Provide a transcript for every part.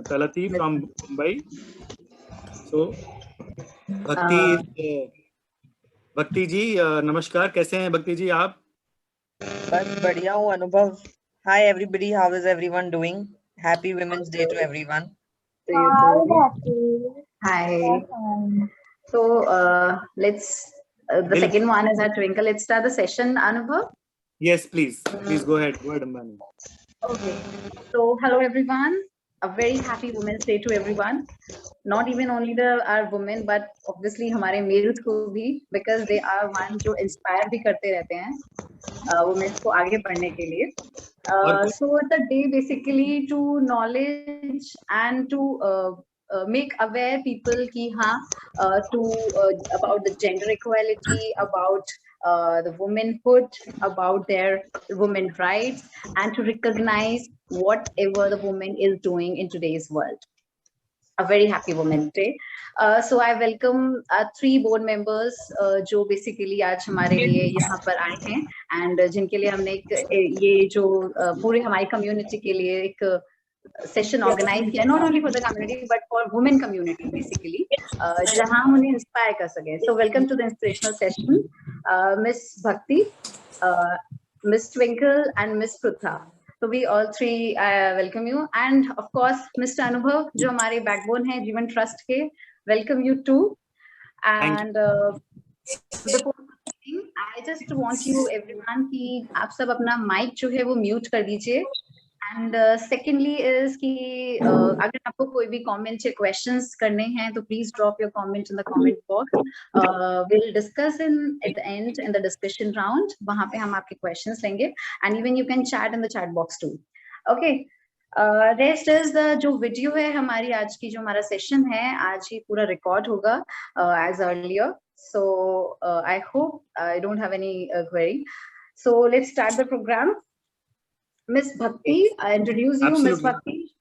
Talati from Mumbai. So Uh, भक्ति जी नमस्कार, कैसे हैं भक्ति जी आप? बस बढ़िया हूँ अनुभव. Hi everybody, how is everyone doing? Happy Women's Day to everyone. To you too. Hi. So let's. The second one is at Twinkle. Let's start the session, Anubhav. Yes, please go ahead, Ambani. Okay. So hello everyone. A very happy Women's Day to everyone. Not even only our women, but obviously हमारे males को भी, because they are one जो inspire भी करते रहते हैं women को आगे बढ़ने के लिए. So the day basically to knowledge and to make aware people ki about the gender equality, about the womanhood, about their women rights, and to recognize whatever the woman is doing in today's world. A very happy Women's Day. So I welcome 3 board members जो basically आज हमारे लिए यहाँ पर आए हैं, and जिनके लिए हमने ये जो पूरे हमारी community के लिए एक session organize किया, not only for the community but for women community basically, जहाँ हम उन्हें inspire कर सकें. So welcome to the inspirational session, Miss Bhakti, Miss Twinkle, and Miss Prutha. So we all three welcome you, and of course Mr. Anubhav जो हमारे backbone है जीवन trust के, welcome you too. And before beginning, I just want you everyone कि आप सब अपना mic जो है वो mute कर दीजिए. And secondly is कि अगर आपको कोई भी comment या questions करने हैं तो please drop your comment in the comment box. We'll discuss at the end in the discussion round. वहाँ पे हम आपके questions लेंगे, and even you can chat in the chat box too. Okay. Rest is the जो video है हमारी आज की जो हमारा session है आज ही पूरा record होगा as earlier. So I hope I don't have any query. So let's start the program. Miss Bhakti, I introduce you. Absolutely. Miss Bhakti.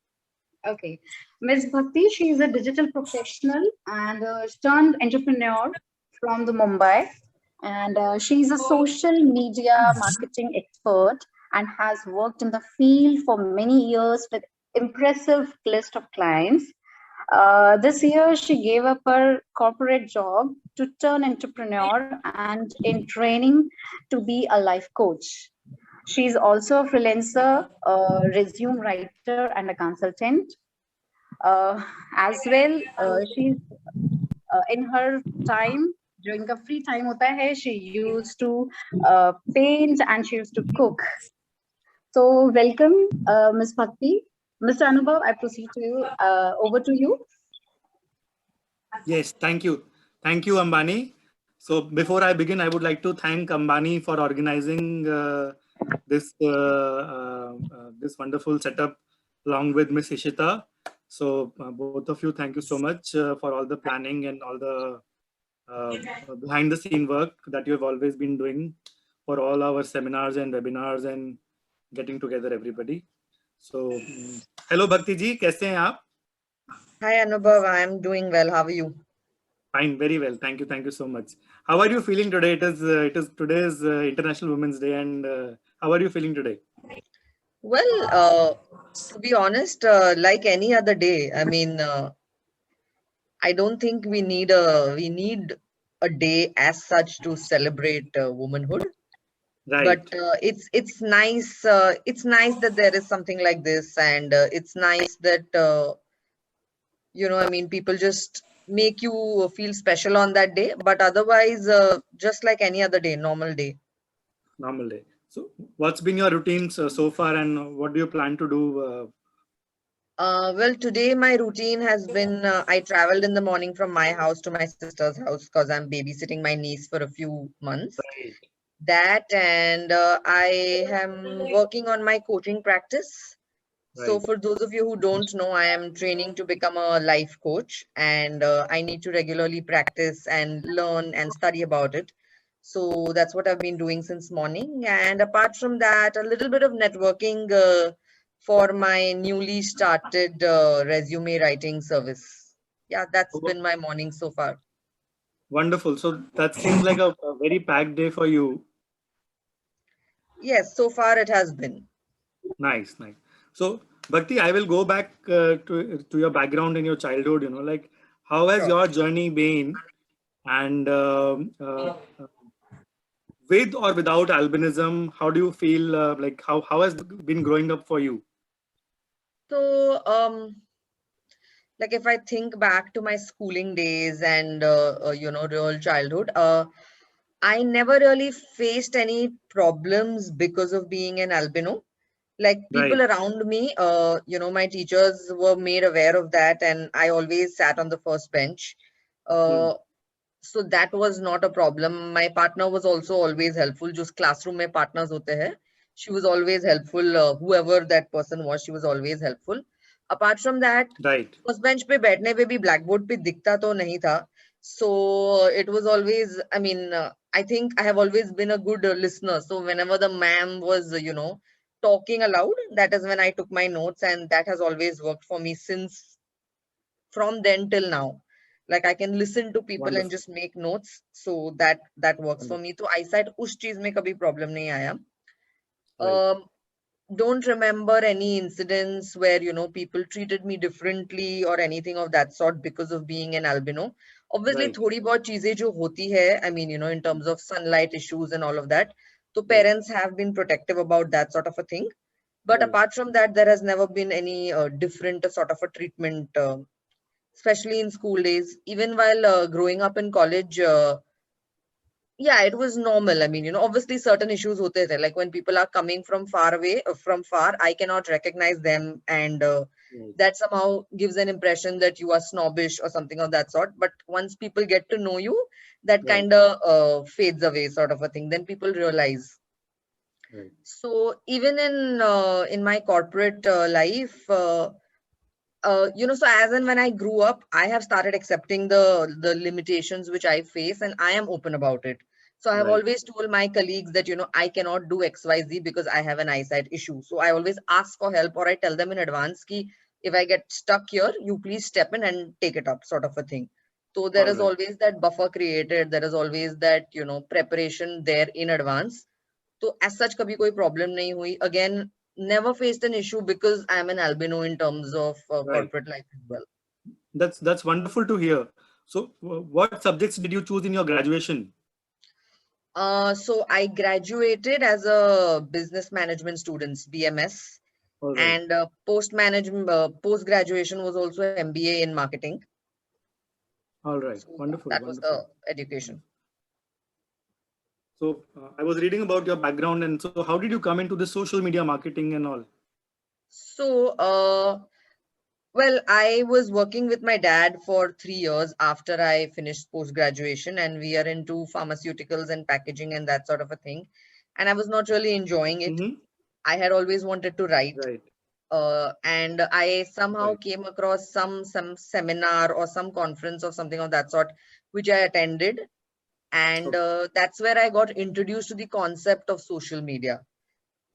Okay. Miss Bhakti, she is a digital professional and a turned entrepreneur from the Mumbai. And she's a social media marketing expert and has worked in the field for many years with impressive list of clients. This year, she gave up her corporate job to turn entrepreneur and in training to be a life coach. She's also a freelancer, a resume writer, and a consultant. As well, she's in her time, during the free time hota hai, she used to paint and she used to cook. So welcome, Ms. Bhakti. Mr. Anubhav, I proceed to you. Over to you. Yes, thank you. Thank you, Ambani. So before I begin, I would like to thank Ambani for organizing this wonderful setup along with Miss Ishita. So both of you, thank you so much for all the planning and all the behind the scene work that you have always been doing for all our seminars and webinars and getting together everybody. So hello Bhakti ji, kaise hain aap? Hi Anubhav, I am doing well. How are you? Fine, very well. Thank you so much. How are you feeling today? It is today's International Women's Day, and how are you feeling today? Well, to be honest, like any other day, I mean, I don't think we need a day as such to celebrate womanhood. Right. But it's nice. It's nice that there is something like this, and it's nice that I mean, people just make you feel special on that day. But otherwise, just like any other day, normal day. Normal day. So, what's been your routines so far, and what do you plan to do? Well, today my routine has been I traveled in the morning from my house to my sister's house because I'm babysitting my niece for a few months. Right. That and I am working on my coaching practice. So Right. for those of you who don't know, I am training to become a life coach, and I need to regularly practice and learn and study about it. So that's what I've been doing since morning. And apart from that, a little bit of networking for my newly started resume writing service. Yeah, that's been my morning so far. Wonderful. So that seems like a very packed day for you. Yes, so far it has been. Nice. So Bhakti, I will go back to your background in your childhood. Like how has Sure. your journey been, and with or without albinism, how do you feel? Like how has been growing up for you? So, like if I think back to my schooling days and real childhood, I never really faced any problems because of being an albino. Like Right. people around me, my teachers were made aware of that, and I always sat on the first bench. Hmm. Uh, so that was not a problem. My partner was also always helpful. Just classroom mein partners hote hai. She was always helpful. Whoever that person was, she was always helpful. Apart from that, Right. First bench पे बैठने पे भी black board पे दिखता तो नहीं था. So it was always, I mean, I think I have always been a good listener. So whenever the ma'am was, talking aloud, that is when I took my notes, and that has always worked for me since from then till now. Like I can listen to people and Wonderful. just make notes. So that works for Wonderful. me. So eyesight उस चीज में कभी problem नहीं आया. Right. Um, don't remember any incidents where people treated me differently or anything of that sort because of being an albino. Obviously Right. थोड़ी बहुत चीजें जो होती है, I mean, in terms of sunlight issues and all of that, so Right. parents have been protective about that sort of a thing. But Right. apart from that, there has never been any different sort of a treatment, especially in school days. Even while growing up in college, yeah, it was normal. I mean, obviously certain issues hote the, like when people are coming from far away, from far, I cannot recognize them, and Right. that somehow gives an impression that you are snobbish or something of that sort. But once people get to know you, that Right. kind of fades away, sort of a thing. Then people realize. Right. So even in my corporate life, so as and when I grew up, I have started accepting the limitations which I face, and I am open about it. So I have Right. always told my colleagues that I cannot do XYZ because I have an eyesight issue. So I always ask for help, or I tell them in advance ki if I get stuck here, you please step in and take it up, sort of a thing. So there All is right. always that buffer created. There is always that preparation there in advance. So as such, kabhi koi problem nahi hui. Again, never faced an issue because I'm an albino in terms of Right. corporate life as well. That's wonderful to hear. So, what subjects did you choose in your graduation? So I graduated as a business management student, BMS, All right. and post graduation was also MBA in marketing. All right. So yeah, Wonderful. that was Wonderful. the education. So, I was reading about your background, and so how did you come into the social media marketing and all? So well, I was working with my dad for 3 years after I finished post graduation, and we are into pharmaceuticals and packaging and that sort of a thing. And I was not really enjoying it. Mm-hmm. I had always wanted to write, Right. and I somehow Right. came across some seminar or some conference or something of that sort, which I attended, and Okay. that's where I got introduced to the concept of social media.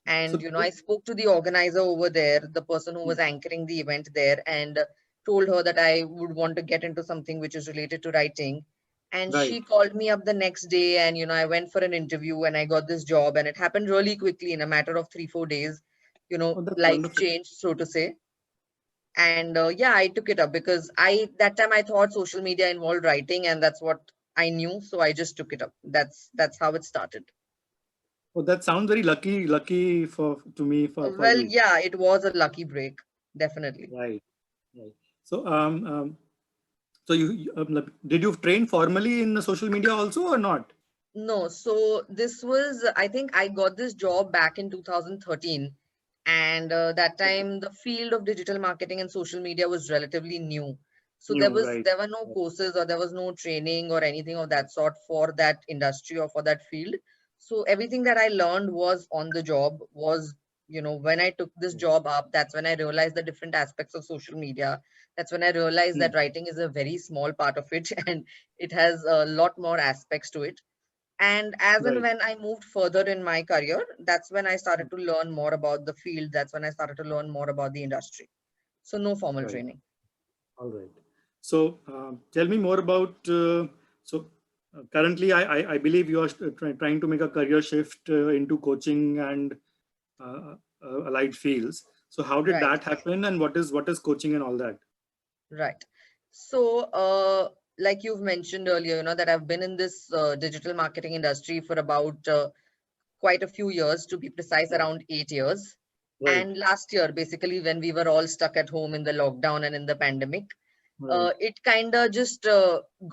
So, And I spoke to the organizer over there, the person who was anchoring the event there, and told her that I would want to get into something which is related to writing. And right. she called me up the next day, and I went for an interview, and I got this job, and it happened really quickly in a matter of 3-4 days. Oh, that's Life wonderful. changed, so to say. And yeah, I took it up because that time I thought social media involved writing, and that's what I knew, so I just took it up. That's how it started. Oh, that sounds very lucky to me for Well, you. yeah, it was a lucky break, definitely. Right. Right. So, so like, did you train formally in the social media also or not? No, so this was, I think I got this job back in 2013. And that Okay. time the field of digital marketing and social media was relatively new. So New. Right. there were no courses or there was no training or anything of that sort for that industry or for that field. So everything that I learned was on the job, was, when I took this job up, that's when I realized the different aspects of social media. That's when I realized Hmm. that writing is a very small part of it and it has a lot more aspects to it. And as and Right. when I moved further in my career, that's when I started to learn more about the field. That's when I started to learn more about the industry. So no formal Right. training. All right. So, tell me more about. Currently, I believe you are trying to make a career shift into coaching and allied fields. So how did Right. that happen, and what is coaching and all that? Right. So, like you've mentioned earlier, that I've been in this digital marketing industry for about quite a few years, to be precise, around 8 years. Right. And last year, basically, when we were all stuck at home in the lockdown and in the pandemic, Right. it kind of just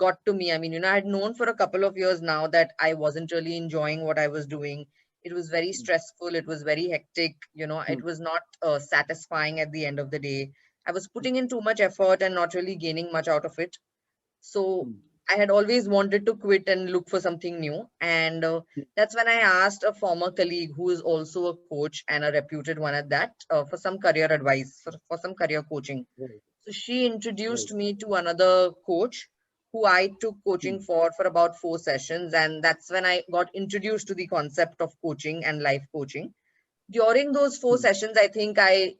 got to me. I mean, I had known for a couple of years now that I wasn't really enjoying what I was doing. It was very stressful. It was very hectic. It was not satisfying at the end of the day. I was putting in too much effort and not really gaining much out of it. So I had always wanted to quit and look for something new. And that's when I asked a former colleague who is also a coach and a reputed one at that, for some career advice, for some career coaching. Right. So she introduced me to another coach who I took coaching for about 4 sessions. And that's when I got introduced to the concept of coaching and life coaching. During those 4 sessions, I think I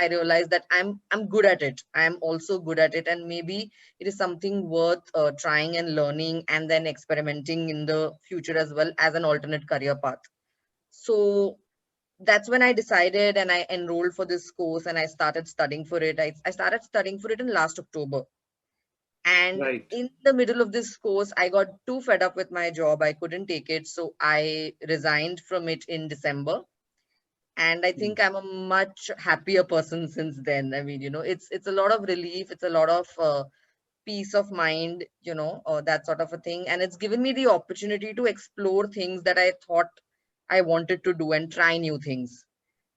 realized that I'm good at it. I'm also good at it, and maybe it is something worth trying and learning, and then experimenting in the future as well as an alternate career path. So that's when I decided, and I enrolled for this course, and I started studying for it. I started studying for it in last October. And Right. in the middle of this course, I got too fed up with my job. I couldn't take it. So I resigned from it in December. And I think I'm a much happier person since then. I mean, it's a lot of relief. It's a lot of peace of mind, that sort of a thing. And it's given me the opportunity to explore things that I thought I wanted to do and try new things.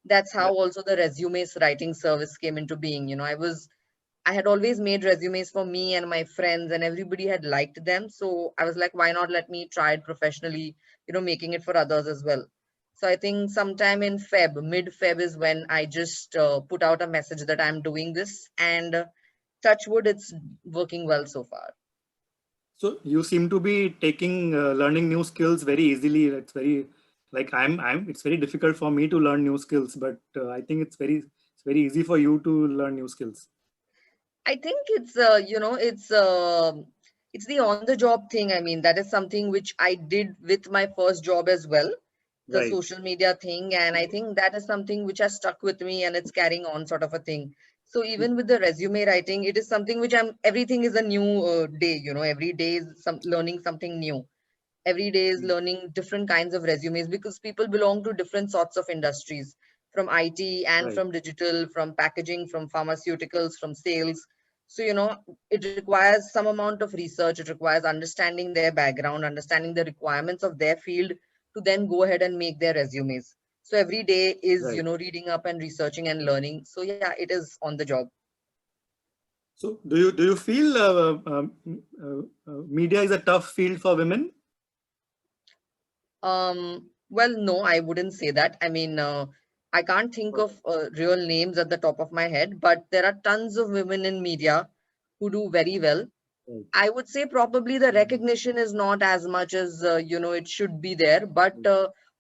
That's how also the resumes writing service came into being. I had always made resumes for me and my friends, and everybody had liked them. So I was like, why not let me try it professionally, making it for others as well. So I think sometime in mid Feb is when I just put out a message that I'm doing this, and touch wood, it's working well so far. So you seem to be taking learning new skills very easily. It's very like it's very difficult for me to learn new skills, but I think it's very easy for you to learn new skills. I think it's it's the on the job thing. I mean, that is something which I did with my first job as well, the Right. social media thing. And I think that is something which has stuck with me, and it's carrying on, sort of a thing. So even with the resume writing, it is something which everything is a new day, every day is learning something new. Every day is learning different kinds of resumes, because people belong to different sorts of industries, from IT and Right. from digital, from packaging, from pharmaceuticals, from sales. So, it requires some amount of research. It requires understanding their background, understanding the requirements of their field, to then go ahead and make their resumes. So every day is, Right. reading up and researching and learning. So yeah, it is on the job. So do you feel media is a tough field for women? Well, no, I wouldn't say that. I mean, I can't think of real names at the top of my head, but there are tons of women in media who do very well. Right. I would say probably the recognition is not as much as, it should be there. But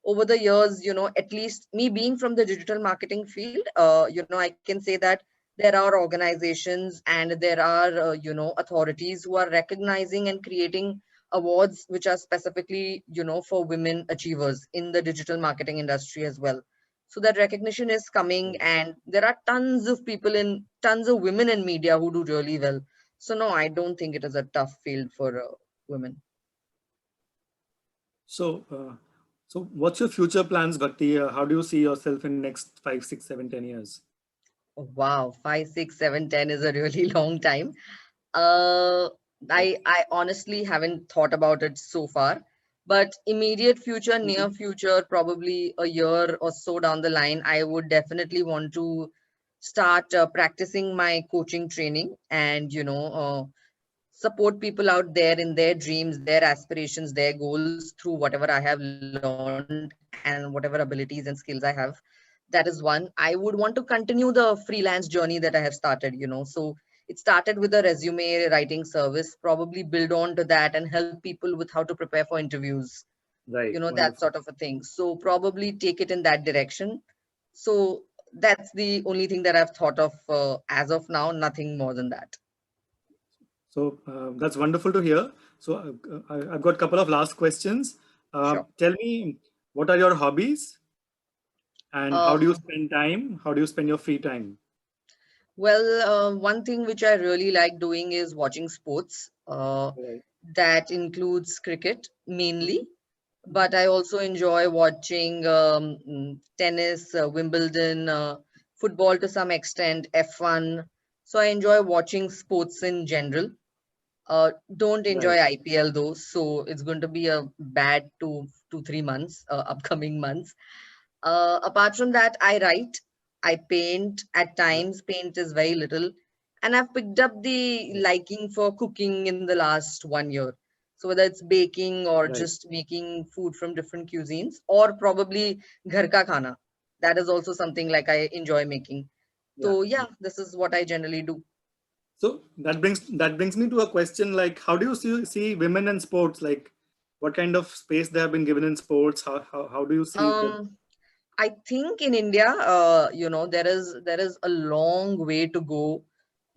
over the years, at least me being from the digital marketing field, I can say that there are organizations and there are, authorities who are recognizing and creating awards which are specifically, for women achievers in the digital marketing industry as well. So that recognition is coming, and there are tons of women in media who do really well. So no, I don't think it is a tough field for women. So so what's your future plans, Bhakti? How do you see yourself in next 5, 6, 7, 10 years? Oh, wow, 5, 6, 7, 10 is a really long time. Uh, I honestly haven't thought about it so far, but immediate future, near future, probably a year or so down the line, I would definitely want to start practicing my coaching training, and support people out there in their dreams, their aspirations, their goals, through whatever I have learned and whatever abilities and skills I have. That is one. I would want to continue the freelance journey that I have started, So it started with a resume writing service, probably build on to that and help people with how to prepare for interviews, Right. that Wonderful. sort of a thing. So probably take it in that direction. So that's the only thing that I've thought of as of now, nothing more than that. So that's wonderful to hear. So I've got a couple of last questions. Sure. Tell me, what are your hobbies? And how do you Um, spend time? How do you spend your free time? well, one thing which I really like doing is watching sports. Right. That includes cricket mainly, Mhm, but mhm. I also enjoy watching tennis, Wimbledon, football to some extent, F1. So I enjoy watching sports in general. Don't enjoy Right. IPL though, so it's going to be a bad 3 months, upcoming months. Apart from that, I write, I paint at Yeah. times. Paint is very little, and I've picked up the Right. liking for cooking in the last 1 year. So whether it's baking or Right. just making food from different cuisines, or probably ghar ka khana, that is also something like I enjoy making. Yeah. So Yeah. yeah, this is what I generally do. So that brings me to a question like, how do you see women in sports? Like, what kind of space they have been given in sports? How do you see the? Um, I think in India, there is a long way to go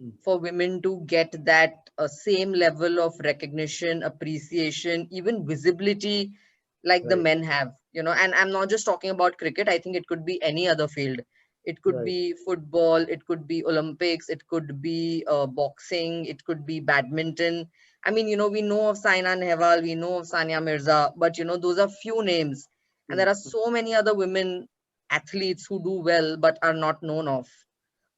Mm, for women to get that same level of recognition, appreciation, even visibility like the right. men have. And I'm not just talking about cricket. I think it could be any other field. It could Right. be football, it could be Olympics, it could be boxing, it could be badminton. I mean, we know of Saina Nehwal, we know of Sania Mirza, but those are few names. And there Mm, are so many other women athletes who do well but are not known of,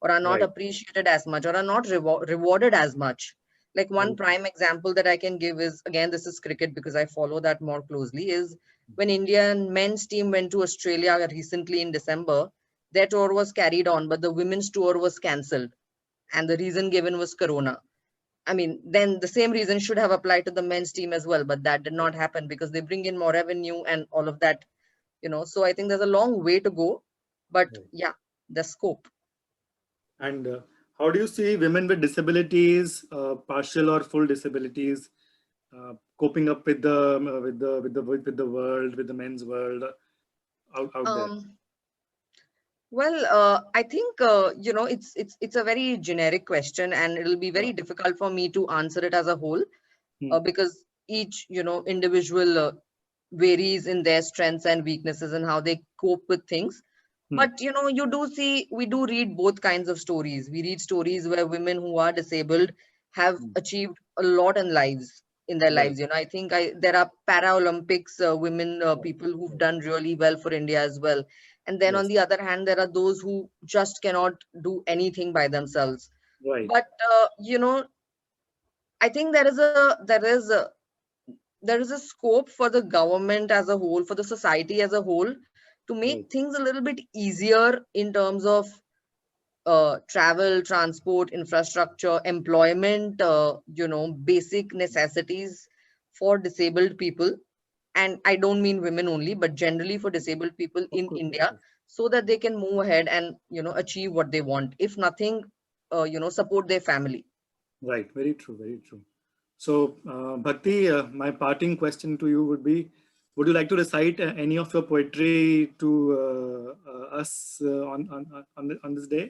or are not right. appreciated as much, or are not rewarded as much. Like one Very true. prime example that I can give is, again, this is cricket because I follow that more closely, is when Indian men's team went to Australia recently in December. Their tour was carried on, but the women's tour was cancelled, and the reason given was corona. I mean, then the same reason should have applied to the men's team as well, but that did not happen because they bring in more revenue and all of that. So I think there's a long way to go, but Right. yeah, the scope. And how do you see women with disabilities, partial or full disabilities, coping up with the world, with the men's world out there? um Well, I think it's a very generic question, and it'll be Yeah. very difficult for me to answer it as a whole, Hmm, because each individual varies in their strengths and weaknesses and how they cope with things. hmm, But we do read both kinds of stories. We read stories where women who are disabled have hmm. achieved a lot in their Right. lives. I think there are Paralympics women Right. people who've Right. done really well for India as well. And then on Yes. the other hand, there are those who just cannot do anything by themselves. Right. But I think there is a scope for the government as a whole, for the society as a whole, to make Right. things a little bit easier in terms of travel, transport, infrastructure, employment, basic necessities for disabled people. And I don't mean women only, but generally for disabled people Of in course. Of India, course. so that they can move ahead and achieve what they want. If nothing, support their family. Right. Very true. Very true. So, Bhakti, my parting question to you would be: would you like to recite any of your poetry to us on this day?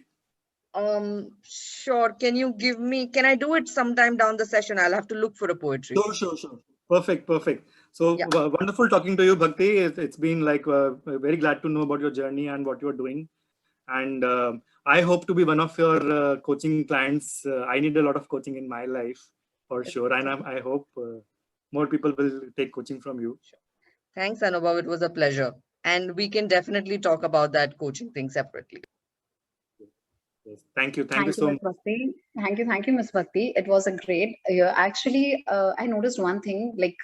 Sure. Can I do it sometime down the session? I'll have to look for a poetry. Sure, sure, sure. Perfect, perfect. So Yeah. wonderful talking to you, Bhakti. It's been like very glad to know about your journey and what you're doing. And I hope to be one of your coaching clients. I need a lot of coaching in my life for It's, sure, it's and a I hope more people will take coaching from you. Sure. Thanks, Anubhav. It was a pleasure. And we can definitely talk about that coaching thing separately. Yes. Thank you Thank you, so Ms. much. Bhakti. Thank you, Ms. Bhakti. It was a great. Actually, I noticed one thing. Like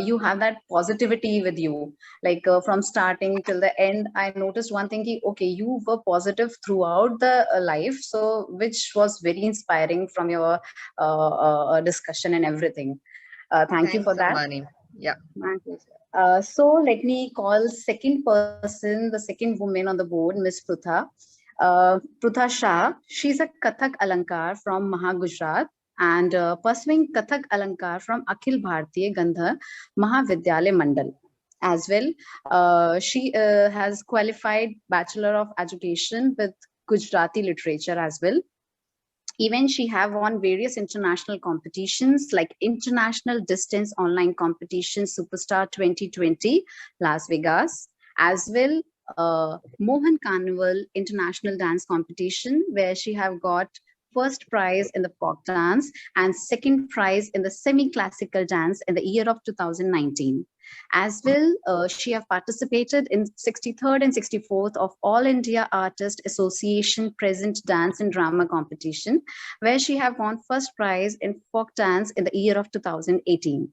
you have that positivity with you. Like from starting till the end, I noticed one thing. Okay, you were positive throughout the life, so which was very inspiring from your discussion and everything. Thank you for Thanks, that. Amani. Yeah. So let me call second person, the second woman on the board, Miss Prutha. Prutha Shah. She's a Kathak Alankar from Maha Gujarat and pursuing Kathak Alankar from Akhil Bhartiya Gandhar Mahavidyalaya Mandal. As well, she has qualified Bachelor of Education with Gujarati Literature as well. Even she have won various international competitions like International Distance Online Competition Superstar 2020 Las Vegas, as well Mohan Carnival International Dance Competition, where she have got first prize in the folk dance and second prize in the semi-classical dance in the year of 2019. As well, she have participated in 63rd and 64th of All India Artist Association Present Dance and Drama Competition, where she have won first prize in folk dance in the year of 2018.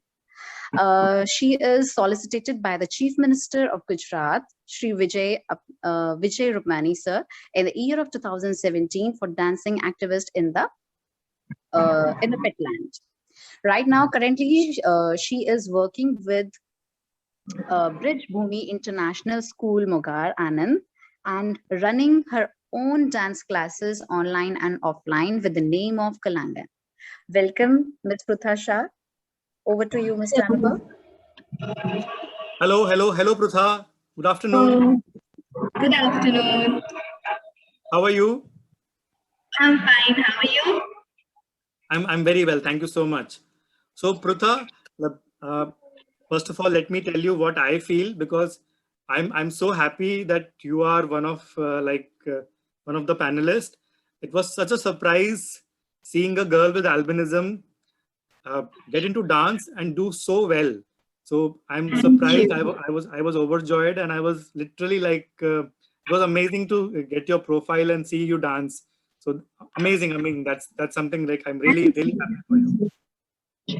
She is solicited by the Chief Minister of Gujarat, Shri Vijay Rupani sir, in the year of 2017 for dancing activist in the Petland. Right now, currently, she is working with Bridge Bhumi International School, Mogar, Anand, and running her own dance classes online and offline with the name of Kalangan. Welcome, Ms. Prutha Shah. Over to you, Mr. Anubhav. Hello, Prutha. Good afternoon. Good afternoon. How are you? I'm fine. How are you? I'm very well. Thank you so much. So, Prutha, first of all, let me tell you what I feel, because I'm so happy that you are one of one of the panelists. It was such a surprise seeing a girl with albinism get into dance and do so well. So I'm surprised. I was overjoyed, and I was literally like, it was amazing to get your profile and see you dance. So amazing. That's something like I'm really happy for you.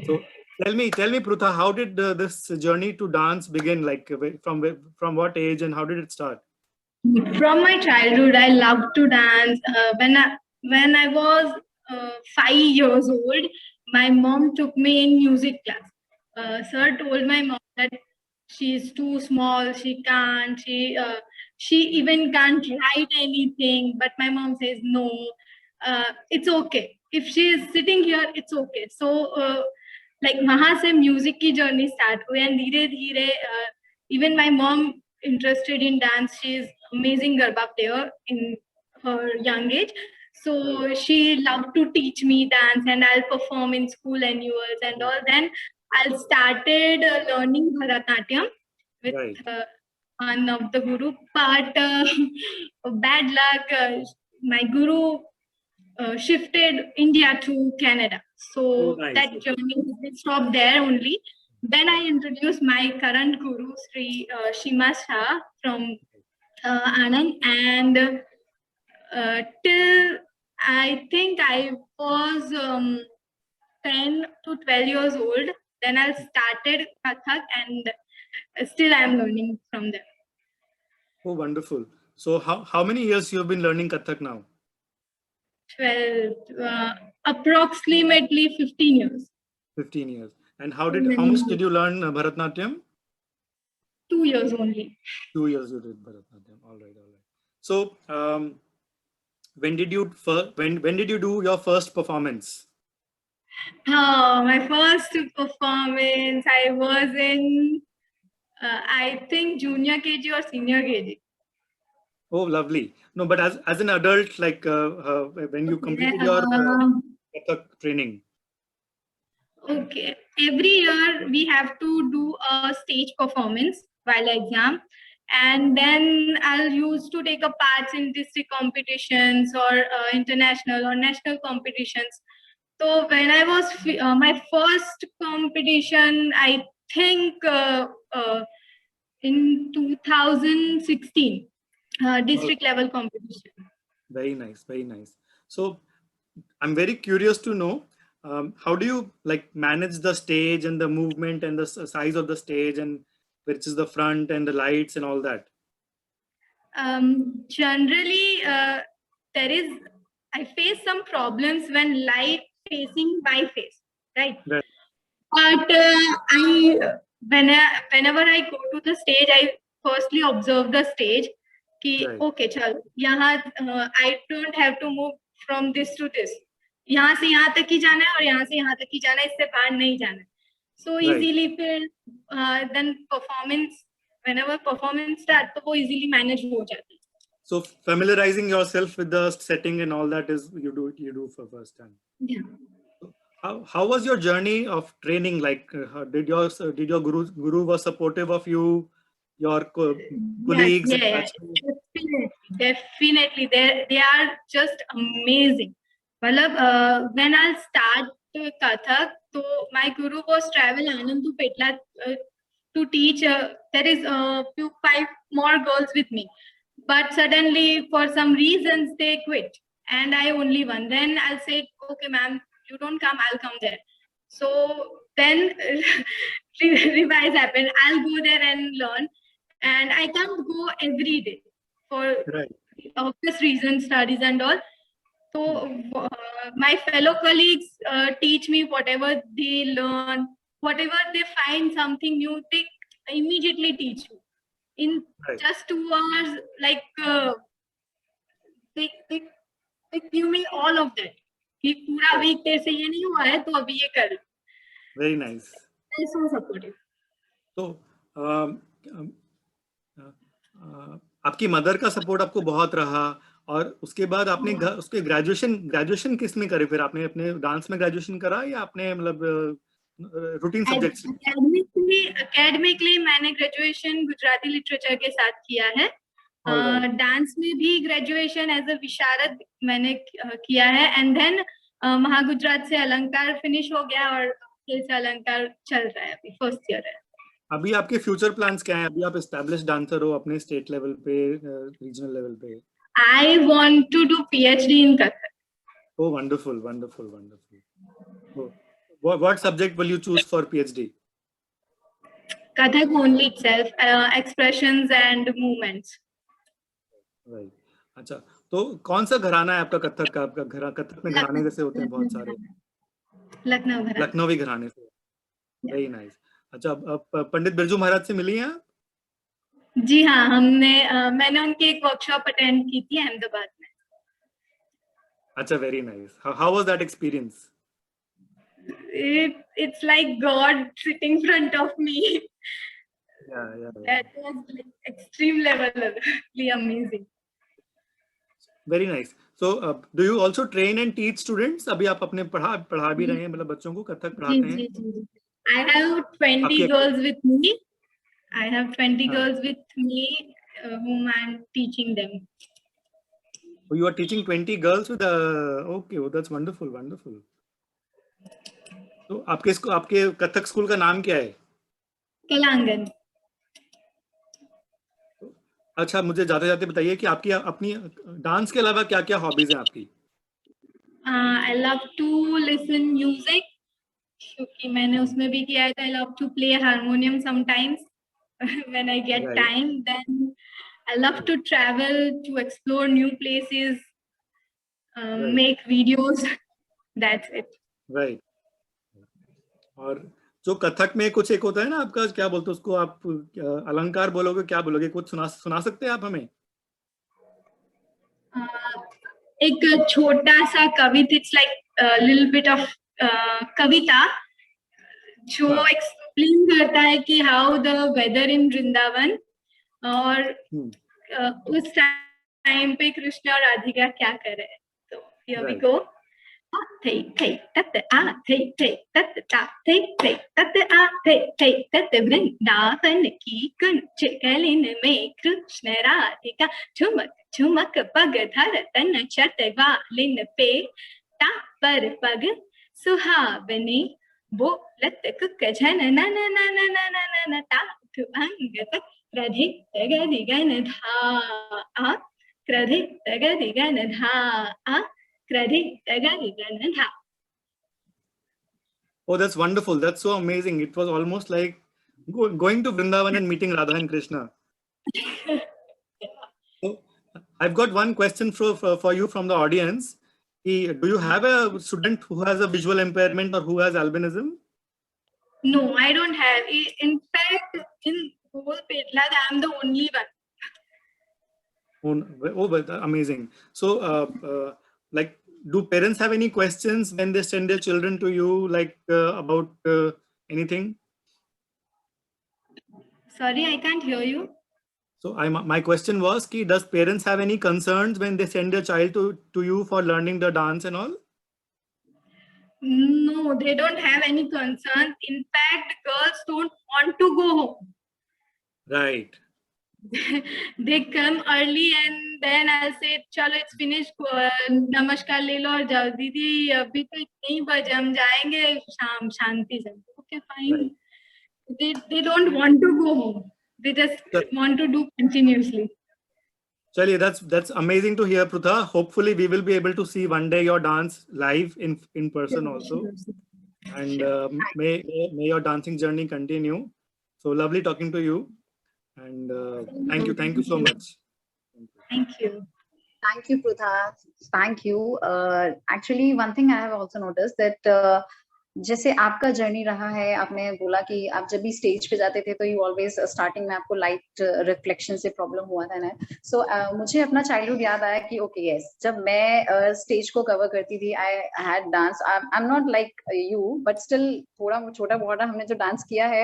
So tell me, Prutha, how did this journey to dance begin? Like from what age and how did it start? From my childhood, I loved to dance. When I was 5 years old, my mom took me in music class. Sir told my mom that she's too small, she can't, she even can't write anything. But my mom says no, it's okay. If she is sitting here, it's okay. So like वहाँ से music की journey start हुई, and धीरे धीरे even my mom interested in dance. She is amazing Garba player in her young age. So she loved to teach me dance, and I'll perform in school annuals and all. Then I started learning Bharatanatyam with one of the guru. But bad luck, my guru shifted India to Canada. So that journey stopped there only. Then I introduced my current guru, Sri Shima Shah from Anand, and till I think I was 10 to 12 years old, then I started Kathak, and still I am learning from them. Oh, wonderful. So how many years you have been learning Kathak now? 12, approximately 15 years. 15 years. And how much did you learn Bharatanatyam? 2 years only. 2 years you did Bharatanatyam. All right. So when did you do your first performance? My first performance, I was in I think junior KG or senior KG. Oh, lovely. No, but as an adult, like when you completed your Kathak training. Okay. Every year we have to do a stage performance while exam, and then I'll used to take a part in district competitions or international or national competitions. So when I was my first competition, I think in 2016, district level competition. Very nice. So I'm very curious to know, how do you like manage the stage and the movement and the size of the stage, and which is the front and the lights and all that? Generally, I face some problems when light facing my face, right? But whenever I go to the stage, I firstly observe the stage. Okay, chalo, I don't have to move from this to this. यहाँ से यहाँ तक ही जाना है और यहाँ से यहाँ तक ही जाना है, इससे बाहर नहीं जाना है. So easily फिर then whenever performance start, तो वो easily manage हो जाती है. So familiarizing yourself with the setting and all that is you do for first time. Yeah. How was your journey of training? Like, did your guru was supportive of you your Yeah, colleagues and yeah, batchmates? definitely. They are just amazing. Well, when I start Kathak, so my guru was travel Anand to Petla to teach. There is a few 5 more girls with me, but suddenly for some reasons they quit, and I only one. Then I'll say, okay, ma'am, you don't come, I'll come there. So then revise happen. I'll go there and learn, and I can't go every day for Right. obvious reasons, studies and all. So my fellow colleagues teach me whatever they learn, whatever they find something new, they immediately teach you in Right. just 2 hours. Like they give me all of that. कि पूरा Right. Week तेरे से ये नहीं हुआ है तो अभी ये कर. Very nice. They're so supportive. तो आपकी मदर का सपोर्ट आपको बहुत रहा, और उसके बाद आपने उसके ग्रेजुएशन किस में करे? फिर आपने अपने डांस में ग्रेजुएशन करा या आपने मतलब रूटीन सब्जेक्ट्स? एकेडमिकली मैंने ग्रेजुएशन गुजराती लिटरेचर के साथ किया है. डांस में भी ग्रेजुएशन एज अ विशारद मैंने किया है, एंड देन महागुजरात से अलंकार फिनिश हो गया और फिर से अलंकार चल रहा है, अभी फर्स्ट ईयर है. अभी आपके फ्यूचर प्लान्स क्या हैं? अभी आप एस्टैब्लिश्ड डांसर हो अपने स्टेट लेवल पे, रीजनल लेवल पे. I want to do PhD in Kathak. Oh, wonderful. Oh, what subject will you choose for PhD? Kathak only itself, expressions and movements. Right. अच्छा, तो कौन सा घराना है आपका कथक का? आपका कथक में घराने जैसे होते हैं बहुत सारे. लखनऊ घराना. लखनवी घराने से. Very nice. अच्छा, अब पंडित बिरजू महाराज से मिली हैं आप? जी हाँ, मैंने उनकी एक वर्कशॉप अटेंड की थी अहमदाबाद में. अच्छा, very nice. How was that experience? It's like God sitting in front of me. Yeah. That was like extreme level amazing. Very nice. So do you also train and teach students? अभी आप अपने पढ़ा भी रहे हैं, मतलब बच्चों को कथक पढ़ाते हैं? जी. I have 20 girls with me. I have 20 girls with me whom I'm teaching them. Oh, you are teaching 20 girls with okay, oh, that's wonderful. तो आपके कथक स्कूल का नाम क्या है? कलांगन. अच्छा, मुझे जाते बताइए कि आपकी अपनी डांस के अलावा क्या क्या हॉबीज हैं आपकी? I love to listen music, क्योंकि मैंने उसमें भी किया है. I love to play harmonium sometimes when I get time. Then I love to travel, to explore new places, make videos. That's it. Right. और जो कथक में कुछ एक होता है ना आपका, क्या बोलते हैं उसको आप? अलंकार बोलोगे, क्या बोलोगे? कुछ सुना सकते हैं आप हमें? एक छोटा सा कविता, it's like little bit of कविता जो एक्सप्लेन करता है कि how the weather in Vrindavan, और उस टाइम पे कृष्ण और राधिका क्या कर रहे हैं. तो हियर वी गो. थे तत आ थे तत ता थे तत आ थे तत वृंदावन की कंच कलिन में कृष्ण राधिका झुमक पग धर तन शतवालिन पे ता पर पग सुहावने बोलत कुक झन नन नन नन नन ता तु अंग तक कृधित गदि गन धा कृधित गदि गन धा. Oh, that's wonderful. That's so amazing. It was almost like going to Vrindavan and meeting Radha and Krishna. So, I've got one question for you from the audience. Do you have a student who has a visual impairment or who has albinism? No, I don't have. In fact, in whole Petlad, I'm the only one. Oh, but amazing. So, like, do parents have any questions when they send their children to you, like about anything? Sorry, I can't hear you. So my question was, does parents have any concerns when they send their child to you for learning the dance and all? No, they don't have any concerns. In fact, girls don't want to go home. Right. they come early and then I'll say चलो it's finished, नमस्कार ले लो और जाओ। दीदी अभी तो इतने ही बजे, हम जाएंगे शाम शांति से। Okay, fine. Right. They don't want to go home, they just want to do continuously. Chaliye, that's amazing to hear, Prutha. Hopefully we will be able to see one day your dance live in person also. And may your dancing journey continue. So lovely talking to you, and thank you so much. Thank you. Thank you, Prutha. Thank you. Actually, one thing I have also noticed that जैसे आपका journey रहा है, आपने बोला कि आप जब भी स्टेज पे जाते थे तो यू ऑलवेज स्टार्टिंग में आपको लाइट रिफ्लेक्शन से प्रॉब्लम हुआ था ना। सो मुझे अपना चाइल्डहुड याद आया कि ओके यस, जब मैं स्टेज को कवर करती थी, I had dance, I am not like you but still थोड़ा छोटा मोटा हमने जो डांस किया है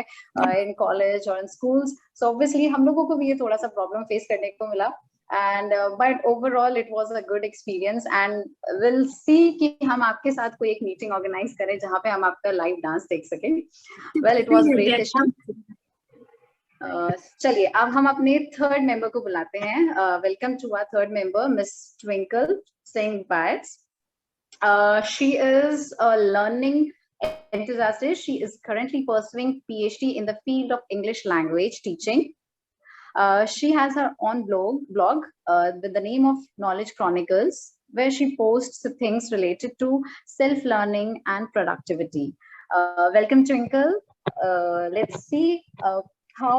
इन कॉलेज और इन स्कूल्स, सो ऑब्वियसली हम लोगों को भी ये थोड़ा सा प्रॉब्लम फेस करने को मिला। And but overall it was a good experience, and we'll see कि हम आपके साथ कोई एक मीटिंग ऑर्गेनाइज करें जहाँ पे हम आपका लाइव डांस देख सकें। Well, it was great session. चलिए अब हम अपने थर्ड मेंबर को बुलाते हैं। Welcome to our third member, Miss Twinkle Singh Batts. She is a learning enthusiast. She is currently pursuing PhD in the field of English language teaching. She has her own blog with the name of Knowledge Chronicles, where she posts things related to self-learning and productivity. Welcome, Twinkle. Let's see how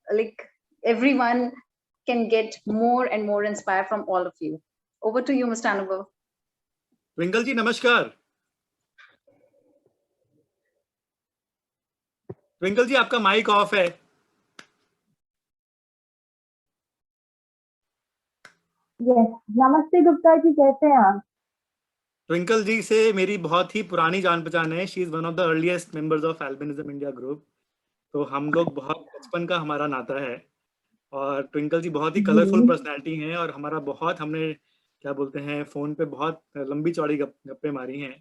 like everyone can get more and more inspired from all of you. Over to you, Mr. Anubhav. Twinkle ji, namaskar. Twinkle ji, आपका mic off है। Yes. नमस्ते गुप्ता जी, कैसे हैं आप? Twinkle जी से मेरी बहुत ही पुरानी जान पहचान है। She is one of the earliest members of albinism India group. तो हम लोग बहुत बचपन का हमारा नाता है, और ट्विंकल जी बहुत ही कलरफुल पर्सनालिटी हैं, और हमारा बहुत हमने क्या बोलते हैं फोन पे बहुत लंबी चौड़ी गप्पे मारी हैं।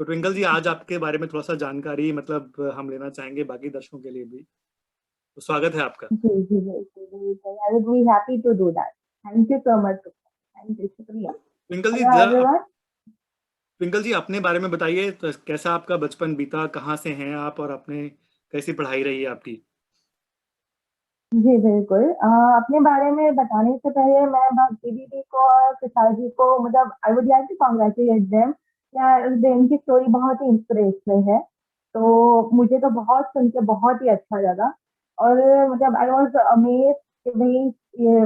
तो ट्विंकल जी, आज आपके बारे में थोड़ा सा जानकारी मतलब हम लेना चाहेंगे बाकी दर्शकों के लिए भी। तो स्वागत है आपका। जी जी बिल्कुल, I would be happy to do that. Thank you so much. Thank you, शुक्रिया। ट्विंकल जी अपने बारे में बताइए, तो कैसा आपका बचपन बीता, कहाँ से हैं आप, और आपने कैसी पढ़ाई रही है आपकी? जी बिल्कुल, अपने बारे में बताने से पहले मैं भक्ति दीदी को और प्रसाद जी को मतलब I would like to congratulate them. इनकी स्टोरी बहुत ही इंस्पिरेशनल है, तो मुझे तो बहुत सुन के बहुत ही अच्छा लगा। और मतलब आई वाज अमेज्ड कि भाई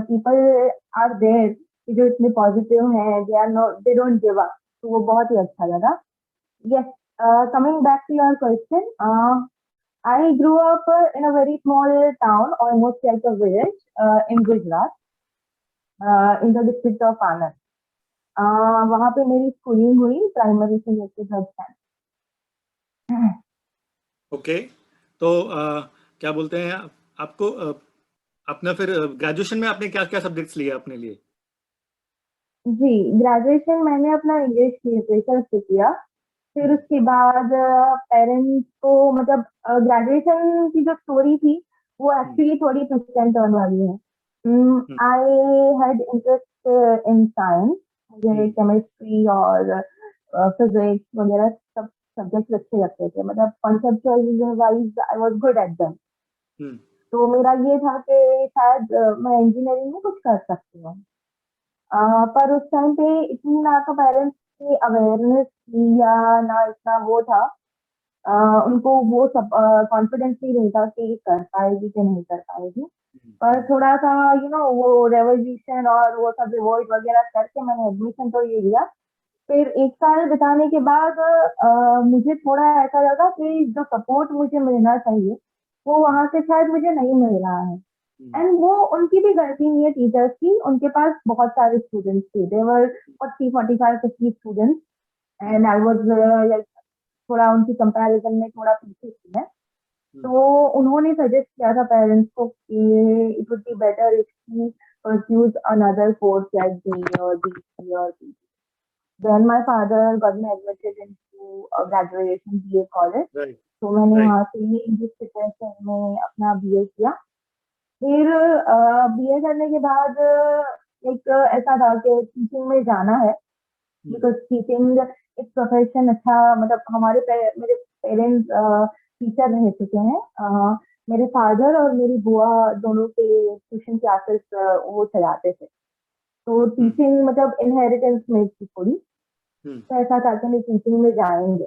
पीपल आर देयर जो इतने पॉजिटिव हैं, दे डोंट गिव अप, तो वो बहुत ही अच्छा लगा। Yes, coming back to your question, I grew up in a very small town, almost like a village, in Gujarat, in the district of Anand. वहाँ पे मेरी स्कूलिंग हुई प्राइमरी से लेकर 3rd स्टैंडर्ड। ओके, तो क्या बोलते हैं आपको अपना फिर ग्रेजुएशन में आपने क्या क्या सब्जेक्ट्स लिए अपने लिए? जी, ग्रेजुएशन मैंने अपना इंग्लिश लिटरेचर से किया। फिर उसके बाद पेरेंट्स को मतलब ग्रेजुएशन की जो स्टोरी थी वो एक्चुअली थोड़ी ट्विस्ट एंड टर्न वाली है। I had interest in science, मुझे केमिस्ट्री और फिजिक्स वगैरह सब सब्जेक्ट अच्छे लगते थे, मतलब conceptual wise I was good at them. तो मेरा ये था कि शायद मैं इंजीनियरिंग में कुछ कर सकती हूँ। पर उस टाइम पे इतनी ना तो पेरेंट्स की अवेयरनेस थी या ना इतना वो था, उनको वो सब कॉन्फिडेंस नहीं रहता कि कर पाएगी कि नहीं कर पाएगी। पर थोड़ा सा वो रेवोल्यूशन और वो सब रिवोल्ट वगैरह करके मैंने एडमिशन तो ये लिया। फिर 1 साल बिताने के बाद मुझे थोड़ा ऐसा लगा कि जो सपोर्ट मुझे मिलना चाहिए वो वहां से शायद मुझे नहीं मिल रहा है। एंड वो उनकी भी गलती नहीं है टीचर्स की, उनके पास बहुत सारे स्टूडेंट्स थे, देवर 40, 45, 50 स्टूडेंट्स, एंड आई वाज थोड़ा उनकी कंपैरिजन में थोड़ा पीछे थी मैं। तो उन्होंने सजेस्ट किया था पेरेंट्स को कि it would be better if she pursues another course like BA or BC or PG. Then my father got me admitted into a graduation BA college. तो मैंने वहाँ से ही इंग्लिश लिटरेचर में अपना BA किया। फिर बीए करने के बाद एक ऐसा था कि टीचिंग में जाना है, बिकॉज टीचिंग एक प्रोफेशन अच्छा, मतलब मेरे पेरेंट्स टीचर रह चुके हैं। मेरे फादर और मेरी बुआ दोनों के ट्यूशन क्लासेस वो चलाते थे, तो टीचिंग मतलब इनहेरिटेंस में थी थोड़ी। तो ऐसा था कि हम टीचिंग में जाएंगे।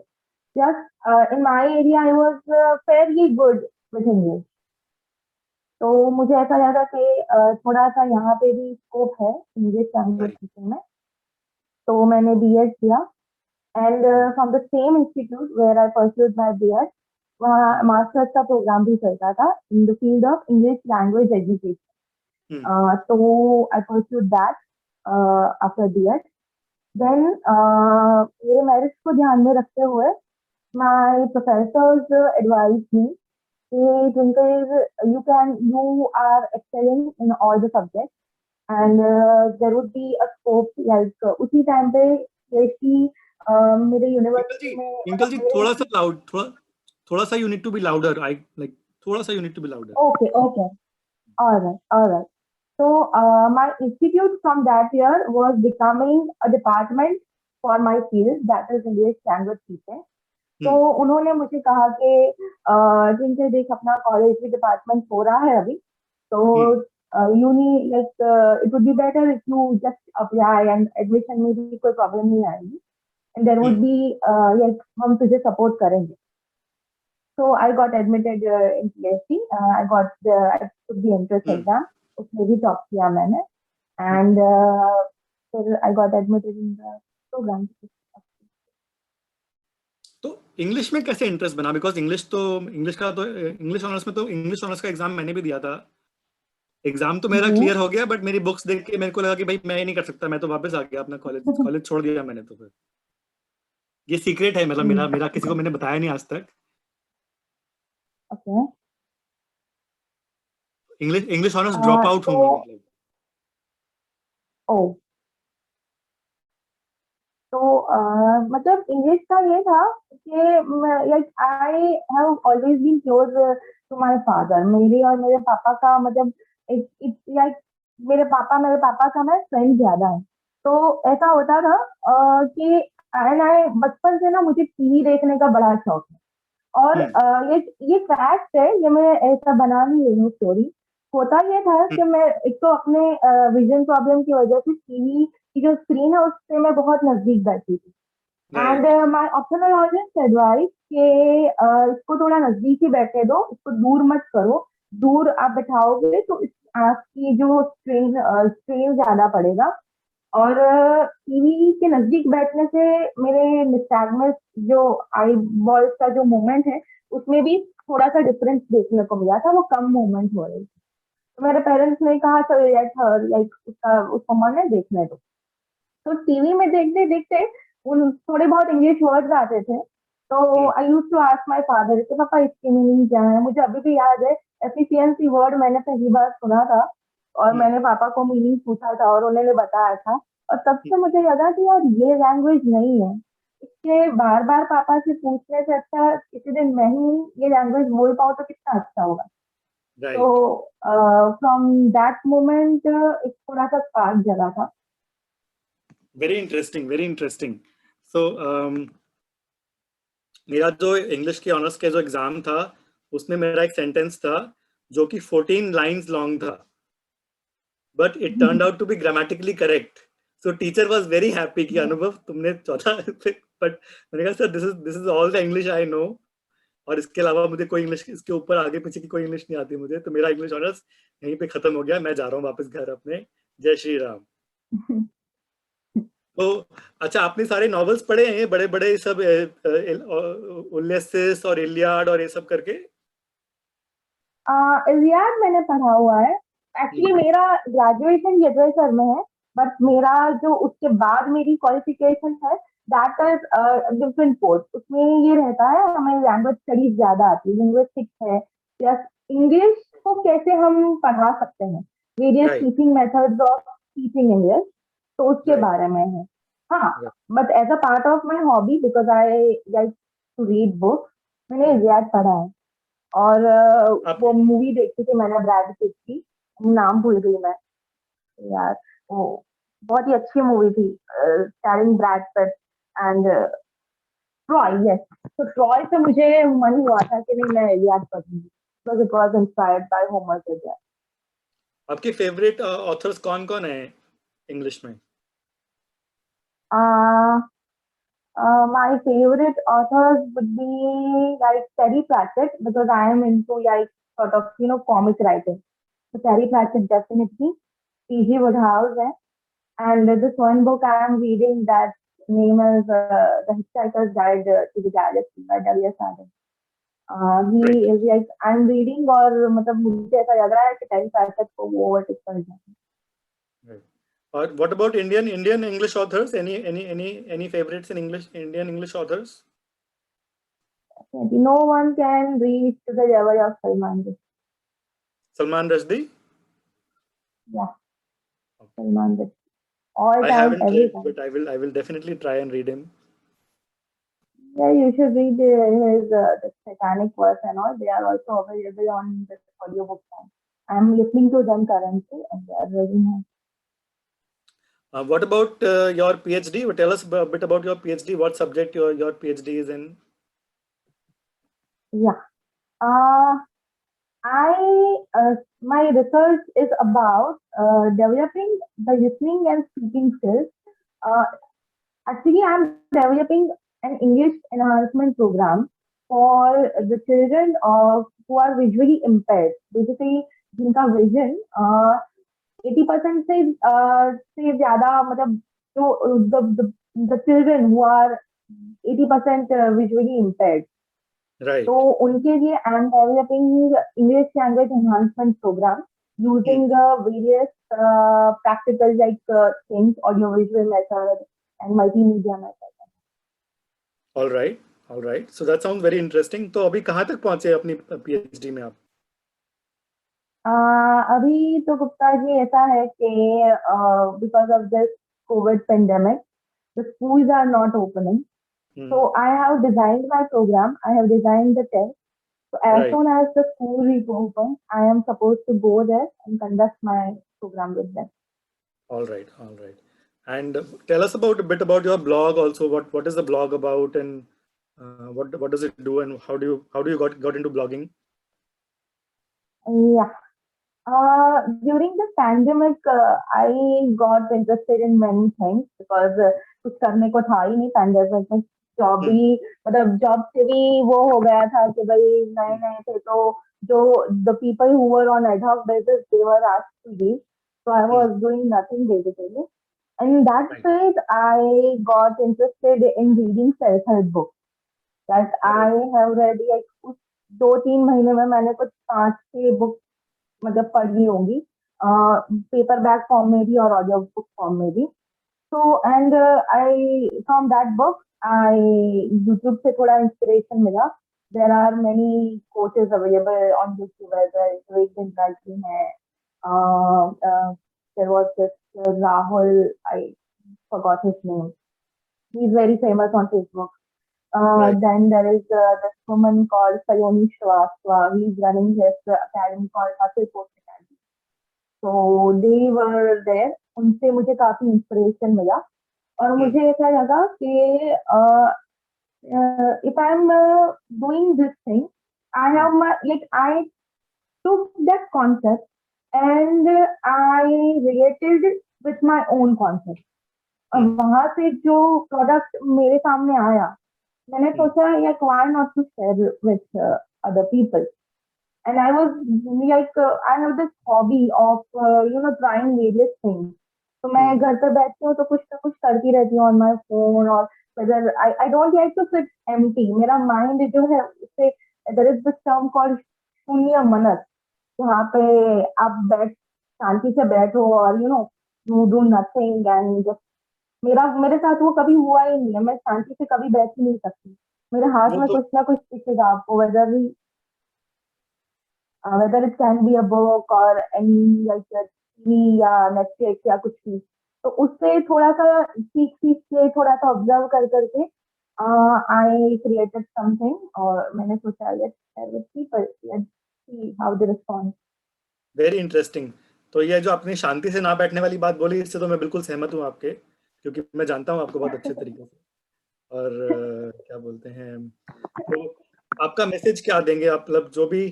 Just in my area I was fairly good with English, तो मुझे ऐसा लगा कि थोड़ा सा यहाँ पे भी स्कोप है इंग्लिश लैंग्वेज टीचिंग में, तो मैंने बीएड किया। And from the same institute where I pursued my B Ed, वहाँ मास्टर्स का प्रोग्राम भी चलता था in the field of English language education. तो I pursued that after B Ed. Then मेरे मैरिज को ध्यान में रखते हुए my professors advise me you are excelling in all the subjects and there would be a scope like उसी time पे कि मेरे यूनिवर्सिटी में Twinkle ji, थोड़ा सा loud, थोड़ा सा you need to be louder. थोड़ा सा you need to be louder. Okay, all right. So my institute from that year was becoming a department for my field, that is English language teaching. तो उन्होंने मुझे कहा कि जिनसे देख अपना कॉलेज भी डिपार्टमेंट हो रहा है अभी, तो uni like it would be better if you just apply and admission में भी कोई प्रॉब्लम नहीं आएगी and there would be like हम तुझे सपोर्ट करेंगे। So I got admitted in PhD, I took the entrance exam, उसमें भी टॉप किया मैंने एंड फिर I got admitted in the programme. तो इंग्लिश में कैसे इंटरेस्ट बना? बिकॉज इंग्लिश ऑनर्स में तो इंग्लिश ऑनर्स का एग्जाम मैंने भी दिया था। एग्जाम तो मेरा क्लियर हो गया, बट मेरी बुक्स देख के मेरे को लगा कि भाई मैं ये नहीं कर सकता, मैं तो वापस आ गया अपना कॉलेज छोड़ दिया मैंने। तो फिर ये सीक्रेट है, मतलब मेरा किसी को मैंने बताया नहीं आज तक। Okay, English honours drop out हूँ मतलब। ओ, तो मतलब इंग्लिश का ये था कि like I have always been close to my father. मेरे और मेरे पापा का मतलब लाइक मेरे पापा का मैं फ्रेंड ज्यादा है। तो ऐसा होता था कि बचपन से ना मुझे टीवी देखने का बड़ा शौक है। और ये फैक्ट है, ये मैं ऐसा बना नहीं रही हूँ स्टोरी। होता ये था कि मैं एक तो अपने विजन प्रॉब्लम की वजह से टीवी की जो स्क्रीन है उससे मैं बहुत नजदीक बैठी थी। एंड माय ऑप्थेल्मोलॉजिस्ट एडवाइस कि इसको थोड़ा नजदीक ही बैठे दो, इसको दूर मत करो। दूर आप बैठाओगे तो आँख की जो स्ट्रेन ज्यादा पड़ेगा। और टीवी के नजदीक बैठने से मेरे निस्टैग्मस जो आई बॉल्स का जो मूवमेंट है उसमें भी थोड़ा सा डिफरेंस देखने को मिला था, वो कम मूवमेंट हो रही थी। तो मेरे पेरेंट्स ने कहा चलो लाइक उसको मन है देखने दो। तो टीवी में देखते देखते उन थोड़े बहुत इंग्लिश वर्ड्स आते थे, तो I used to ask my father कि पापा इसकी मीनिंग क्या है। मुझे अभी भी याद है एफिशिएंसी वर्ड मैंने पहली बार सुना था और मैंने पापा को मीनिंग पूछा था और उन्होंने बताया था। और तब से मुझे लगा कि यार ये लैंग्वेज नहीं है, इसके बार बार पापा से पूछने से अच्छा किसी दिन मैं ही ये लैंग्वेज बोल पाऊँ तो कितना अच्छा होगा। तो फ्रॉम दैट मोमेंट एक थोड़ा सा स्पार्क जगा था। Very interesting. सो मेरा जो इंग्लिश के ऑनर्स के जो एग्जाम था उसमें मेरा एक सेंटेंस था जो कि 14 लाइंस लॉन्ग था, but it turned out to be grammatically correct. So teacher was very happy कि अनुभव तुमने बट मैंने कहा sir this is all the English I know, और इसके अलावा मुझे कोई इंग्लिश, इसके ऊपर आगे पीछे की कोई इंग्लिश नहीं आती मुझे। तो मेरा इंग्लिश ऑनर्स यहीं पे खत्म हो गया, मैं जा रहा हूँ वापस घर अपने। जय श्री राम। तो अच्छा, आपने सारे नॉवेल्स पढ़े हैं बड़े बड़े सब, उलियसिस और इलियाड और ये सब करके? इलियाड मैंने पढ़ा हुआ है। एक्चुअली मेरा ग्रेजुएशन लिटरेचर में है, बट मेरा जो उसके बाद मेरी क्वालिफिकेशन है दैट इज डिफरेंट कोर्स। उसमें ये रहता है हमें लैंग्वेज स्टडीज ज्यादा आती है, लिंग्विस्टिक्स है, प्लस इंग्लिश को कैसे हम पढ़ा सकते हैं, various teaching methods of teaching English, तो उसके बारे में है। हाँ, but as a part of my hobby because I like to read books, मैंने इलियाड पढ़ा है। और आप वो मूवी देखी थी मैंने ब्रैड पिट की, नाम भूल गई मैं यार। वो बहुत ही अच्छी मूवी थी, starring Brad Pitt and Troy, yes. तो ट्रॉय से मुझे मन हुआ था कि नहीं मैं याद करूंगी, because it was inspired by Homer Sydney. आपके फेवरेट ऑथर्स कौन कौन है इंग्लिश में? My favorite authors would be like Terry Pratchett because I am into like sort of comic writing. So Terry Pratchett definitely, P.G. Woodhouse, and this one book I am reading that name is The Hitchhiker's Guide to the Galaxy by W.S. Adams. Right. He is like I'm reading और मतलब मुझे ऐसा लग रहा है कि Terry Pratchett को वो overtake कर जाए. Right. Or what about Indian English authors? Any favorites in Indian English authors? No one can reach to the level of Salman Rushdie. Salman Rushdie? Yeah, Okay. Salman Rushdie. All I time, haven't every read, time. but I will definitely try and read him. Yeah, you should read his the Titanic verse and all. They are also available on this audiobook form. I'm listening to them currently, and they are really nice. What about your PhD? Tell us a bit about your PhD. What subject your PhD is in? Yeah. My research is about developing the listening and speaking skills. Uh, Actually, I'm developing an English enhancement program for the children of who are visually impaired. Basically, जिनका vision 80% से ज़्यादा मतलब जो the children who are 80% visually impaired. Right. तो उनके लिए I am developing English language enhancement programme using various practical like things, audio visual method and multimedia method. All right. All right. So that sounds very interesting. तो अभी कहाँ तक पहुँचे अपनी PhD में आप? अभी तो गुप्ता जी ऐसा है कि because of this COVID pandemic, the schools are not opening. So I have designed my program. I have designed the test. So as Right. soon as the school reopens, I am supposed to go there and conduct my program with them. All right. All right. And tell us a bit about your blog also. What is the blog about, and what does it do, and how do you got into blogging? Yeah. During the pandemic, I got interested in many things because कुछ करने को था ही नहीं pandemic में. Job भी मतलब job से भी वो हो गया था कि भाई नए नए थे तो जो the people who were on ad hoc basis they were asked to leave. So I was doing nothing basically. And in that Right. phase, I got interested in reading self-help books. That I have read like उस 2-3 महीने में मैंने कुछ 5-6 book मतलब पढ़ी होंगी, paper back form में भी और ऑडियो बुक फॉर्म में भी. So and I from that book I YouTube से थोड़ा इंस्पिरेशन मिला. There are many coaches available on YouTube as well. Rachel Brighton है. There was this Rahul, I forgot his name. He's very famous on Facebook. Right. Then there is this woman called Sayoni Shrivastava. He's running his academy called Hustle Coach Academy. So they were there. उनसे मुझे काफी inspiration मिला और मुझे ऐसा लगा कि if I'm doing this thing, I have I took that concept and I related it with my own concept. और वहां से जो प्रोडक्ट मेरे सामने आया, मैंने सोचा like why not to share with other people. And I was like I have this hobby of trying various things. तो मैं घर पर बैठती हूँ तो कुछ ना कुछ करती रहती हूँ on my phone और whether I don't like to sit empty. मेरा mind जो है उससे there is this term called शून्य मनन, जहाँ पे आप शांति से बैठो और you do nothing and just मेरे साथ वो कभी हुआ ही नहीं है. मैं शांति से कभी बैठ ही नहीं सकती. मेरे हाथ में कुछ ना कुछ दिखेगा आपको, whether it can be a book or any like TV या Netflix या कुछ भी. तो उससे थोड़ा सा सीख के थोड़ा सा ऑब्जर्व कर करके I created something और मैंने सोचा let's share with people, see how they respond. Very interesting. तो ये जो आपने शांति से ना बैठने वाली बात बोली, इससे तो मैं बिल्कुल सहमत हूँ आपके, क्योंकि मैं जानता हूँ आपको बहुत अच्छे तरीके से। और क्या बोलते हैं, तो आपका मैसेज क्या देंगे आप, मतलब जो भी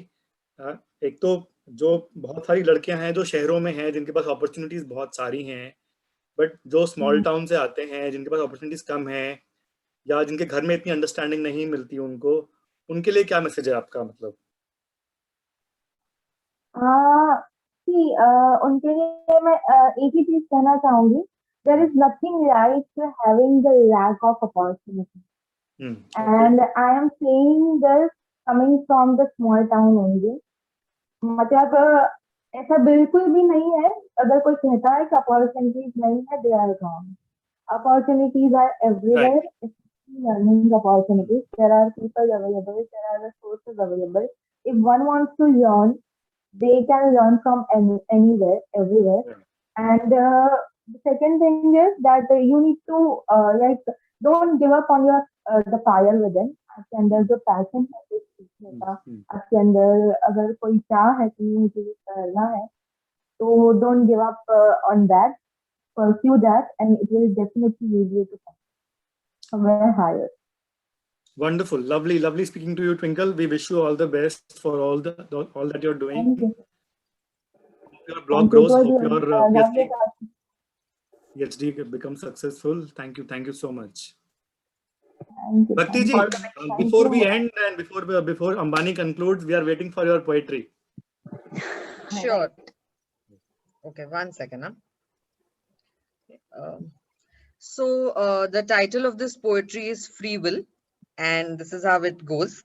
एक तो जो बहुत सारी लड़कियां हैं जो शहरों में हैं, जिनके पास अपॉर्चुनिटीज बहुत सारी हैं, बट जो स्मॉल टाउन से आते हैं, जिनके पास अपॉर्चुनिटीज कम हैं, या जिनके घर में इतनी अंडरस्टैंडिंग नहीं मिलती उनको, उनके लिए क्या मैसेज है आपका? मतलब उनके लिए मैं एक ही चीज कहना चाहूंगी, there is nothing right to having the lack of opportunity. And I am saying this coming from the small town only. मतलब ऐसा बिल्कुल भी नहीं है अगर कोई कहता है कि अपॉर्चुनिटीज नहीं है, they are wrong. Opportunities are everywhere. Learning opportunities, there are people available, there are resources available. If one wants to learn, they can learn from anywhere, everywhere. And the second thing is that you need to like don't give up on your the fire within. आपके अंदर जो passion है उस सीखने का, आपके अंदर अगर कोई चाह है कि मुझे ये करना है, तो don't give up on that. Pursue that, and it will definitely lead you to somewhere higher. Wonderful, lovely, lovely speaking to you, Twinkle. We wish you all the best for all that you're doing. Thank you. Hope your blog grows. Hope your PhD becomes successful. Thank you so much. Thank you. Bhakti ji, before we end and before Ambani concludes, we are waiting for your poetry. Sure. Okay, one second. So the title of this poetry is Free Will, and this is how it goes.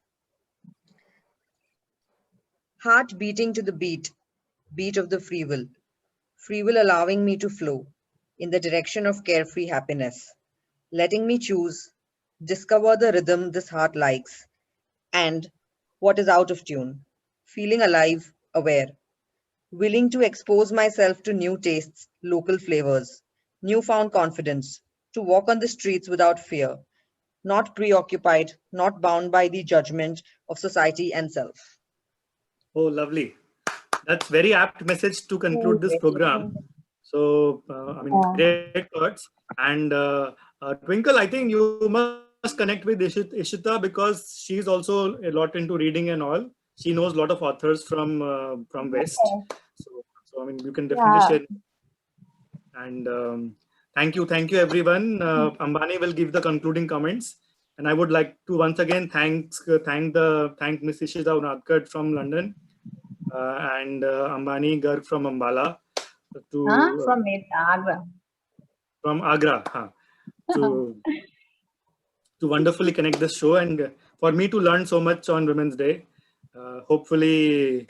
Heart beating to the beat of the free will allowing me to flow in the direction of carefree happiness, letting me choose, discover the rhythm this heart likes, and what is out of tune, feeling alive, aware, willing to expose myself to new tastes, local flavors, newfound confidence, to walk on the streets without fear, not preoccupied, not bound by the judgment of society and self. Oh, lovely. That's very apt message to conclude this program. So, I mean, great thoughts. And Twinkle, I think you must connect with Ishita because she's also a lot into reading and all. She knows a lot of authors from West. So I mean, you can definitely share. And thank you everyone. Ambani will give the concluding comments. And I would like to once again thank Miss Ishita Unadkat from London and Ambani Garg from Ambala. From Agra. From Agra, to wonderfully connect this show and for me to learn so much on Women's Day. Hopefully,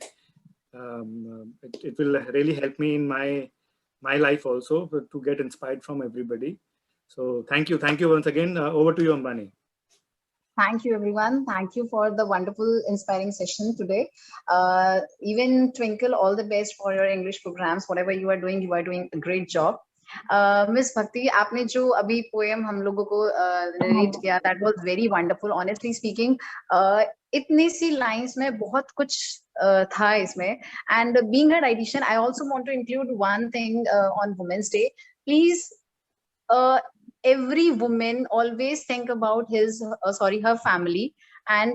it will really help me in my life also to get inspired from everybody. So thank you once again. Over to you, Ambani. Thank you, everyone. Thank you for the wonderful, inspiring session today. Even Twinkle, all the best for your English programs. Whatever you are doing a great job. Miss Bhakti, आपने जो अभी poem हम लोगों को narrate किया, that was very wonderful. Honestly speaking, इतनी सी lines में बहुत कुछ था इसमें. And being a dietitian, I also want to include one thing on Women's Day. Please. Every woman always think about her family and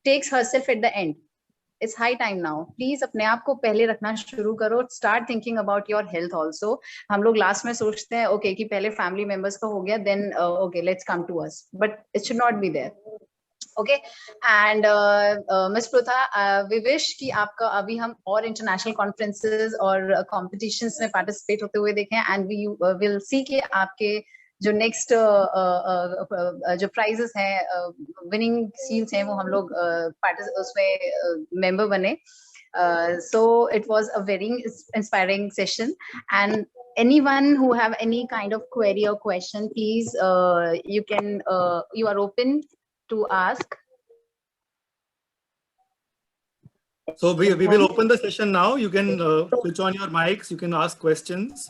takes herself at the end. It's high time now. Please अपने आप को पहले रखना शुरू करो. Start thinking about your health also. हम लोग last में सोचते हैं okay कि पहले family members का हो गया, then okay let's come to us. But it should not be there. Okay, and Miss Prutha, we wish कि आपका अभी हम और international conferences और competitions में participate होते हुए देखें, and we will see कि आपके जो next जो prizes हैं, winning scenes हैं, वो हम लोग उसमें member बने. So it was a very inspiring session, and anyone who have any kind of query or question, please you are open to ask. So we will open the session now. You can switch on your mics. You can ask questions.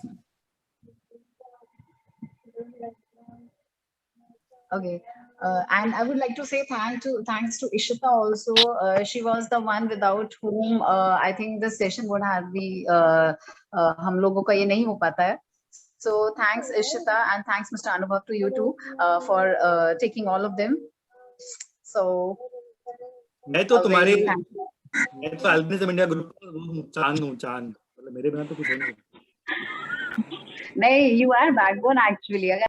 Okay. And I would like to say thanks to Ishita also. She was the one without whom I think this session would have been हम लोगों का ये नहीं हो पाता है. So thanks Ishita and thanks Mr. Anubhav to you too for taking all of them. So मैं तो तुम्हारे thank you. मैं तो अल्बिनिज्म इंडिया ग्रुप का चांद हूँ, चांद. मतलब मेरे बिना तो कुछ नहीं. नहीं, you are backbone actually.